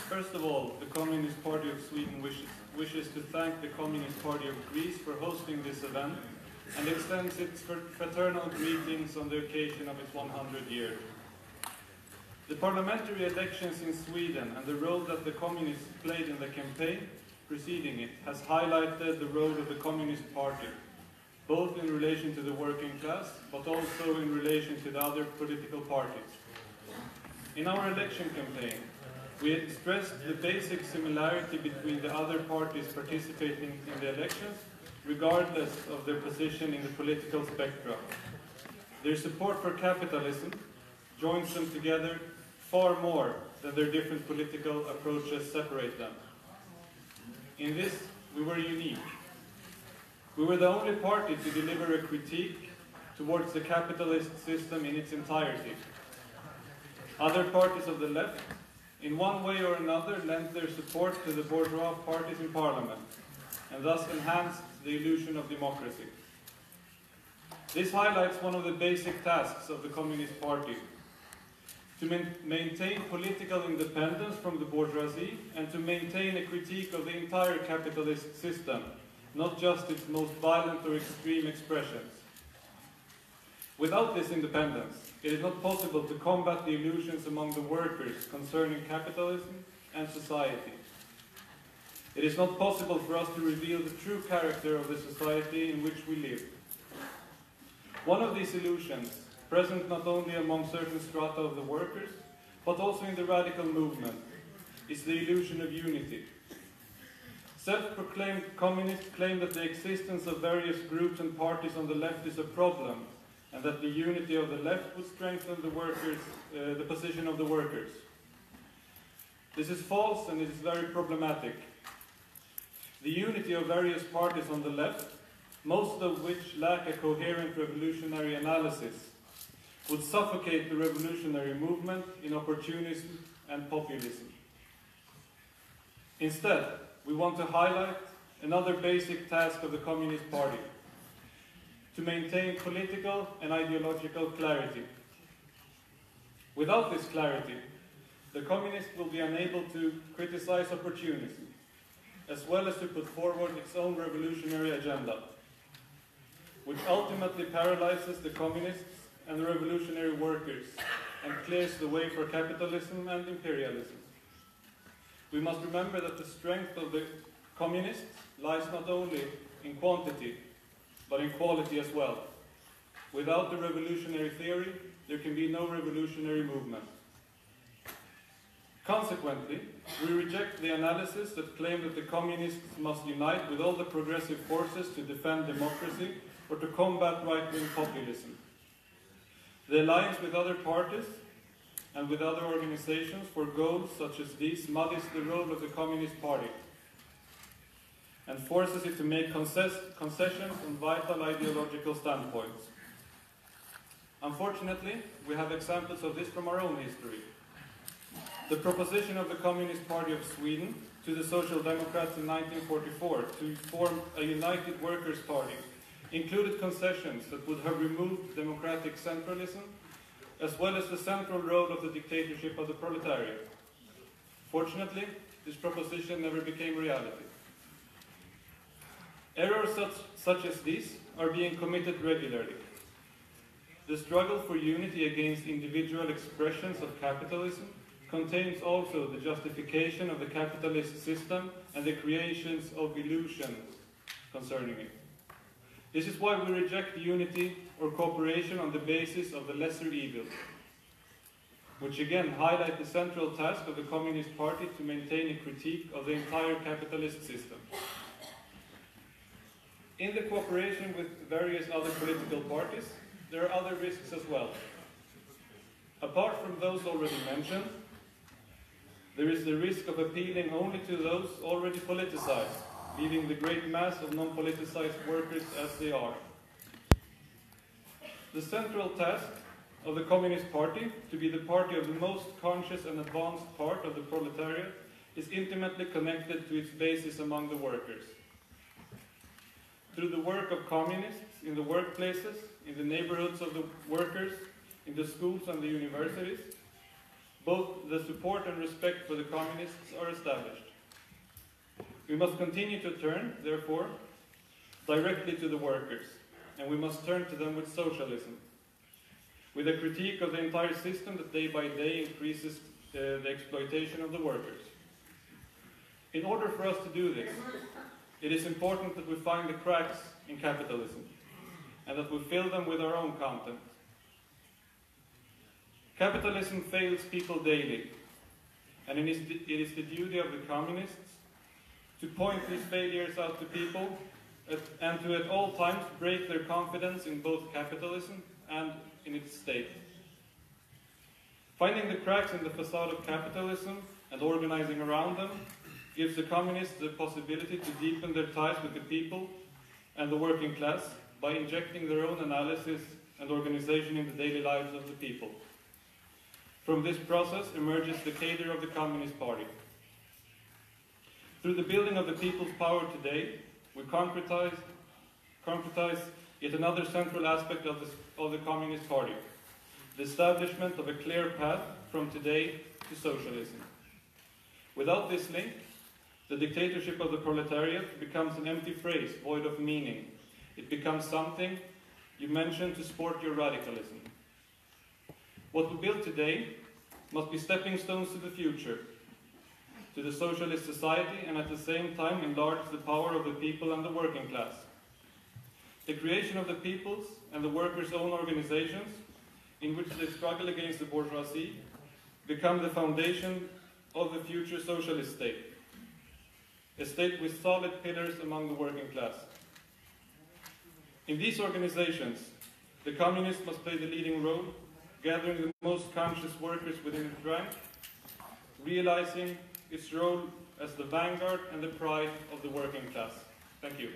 First of all, the Communist Party of Sweden wishes to thank the Communist Party of Greece for hosting this event and extends its fraternal greetings on the occasion of its 100th year. The parliamentary elections in Sweden and the role that the Communists played in the campaign preceding it has highlighted the role of the Communist Party, both in relation to the working class, but also in relation to the other political parties. In our election campaign, we stressed the basic similarity between the other parties participating in the elections, regardless of their position in the political spectrum. Their support for capitalism joins them together far more than their different political approaches separate them. In this, we were unique. We were the only party to deliver a critique towards the capitalist system in its entirety. Other parties of the left, in one way or another, lent their support to the bourgeois parties in parliament, and thus enhanced the illusion of democracy. This highlights one of the basic tasks of the Communist Party: to maintain political independence from the bourgeoisie and to maintain a critique of the entire capitalist system, not just its most violent or extreme expressions. Without this independence, it is not possible to combat the illusions among the workers concerning capitalism and society. It is not possible for us to reveal the true character of the society in which we live. One of these illusions, present not only among certain strata of the workers, but also in the radical movement, is the illusion of unity. Self-proclaimed communists claim that the existence of various groups and parties on the left is a problem, and that the unity of the left would strengthen the position of the workers. This is false, and it is very problematic. The unity of various parties on the left, most of which lack a coherent revolutionary analysis, would suffocate the revolutionary movement in opportunism and populism. Instead, we want to highlight another basic task of the Communist Party: to maintain political and ideological clarity. Without this clarity, the Communists will be unable to criticize opportunism, as well as to put forward its own revolutionary agenda, which ultimately paralyzes the Communists and the revolutionary workers and clears the way for capitalism and imperialism. We must remember that the strength of the Communists lies not only in quantity, but in quality as well. Without the revolutionary theory, there can be no revolutionary movement. Consequently, we reject the analysis that claim that the Communists must unite with all the progressive forces to defend democracy or to combat right-wing populism. The alliance with other parties and with other organizations for goals such as these muddies the role of the Communist Party and forces it to make concessions on vital ideological standpoints. Unfortunately, we have examples of this from our own history. The proposition of the Communist Party of Sweden to the Social Democrats in 1944 to form a united workers' party included concessions that would have removed democratic centralism, as well as the central role of the dictatorship of the proletariat. Fortunately, this proposition never became reality. Errors such as these are being committed regularly. The struggle for unity against individual expressions of capitalism contains also the justification of the capitalist system and the creations of illusions concerning it. This is why we reject unity or cooperation on the basis of the lesser evil, which again highlight the central task of the Communist Party to maintain a critique of the entire capitalist system. In the cooperation with various other political parties, there are other risks as well. Apart from those already mentioned, there is the risk of appealing only to those already politicized, leaving the great mass of non-politicized workers as they are. The central task of the Communist Party, to be the party of the most conscious and advanced part of the proletariat, is intimately connected to its basis among the workers. Through the work of communists in the workplaces, in the neighborhoods of the workers, in the schools and the universities, both the support and respect for the communists are established. We must continue to turn, therefore, directly to the workers, and we must turn to them with socialism, with a critique of the entire system that day by day increases the exploitation of the workers. In order for us to do this, it is important that we find the cracks in capitalism, and that we fill them with our own content. Capitalism fails people daily, and it is the duty of the communists to point these failures out to people and to at all times break their confidence in both capitalism and in its state. Finding the cracks in the facade of capitalism and organizing around them gives the communists the possibility to deepen their ties with the people and the working class by injecting their own analysis and organization in the daily lives of the people. From this process emerges the cadre of the Communist Party. Through the building of the people's power today, we concretize yet another central aspect of the Communist Party, the establishment of a clear path from today to socialism. Without this link, the dictatorship of the proletariat becomes an empty phrase, void of meaning. It becomes something you mention to sport your radicalism. What we build today must be stepping stones to the future, to the socialist society, and at the same time enlarge the power of the people and the working class. The creation of the people's and the workers' own organizations, in which they struggle against the bourgeoisie, become the foundation of the future socialist state, a state with solid pillars among the working class. In these organizations, the communists must play the leading role, gathering the most conscious workers within its rank, realizing its role as the vanguard and the pride of the working class. Thank you.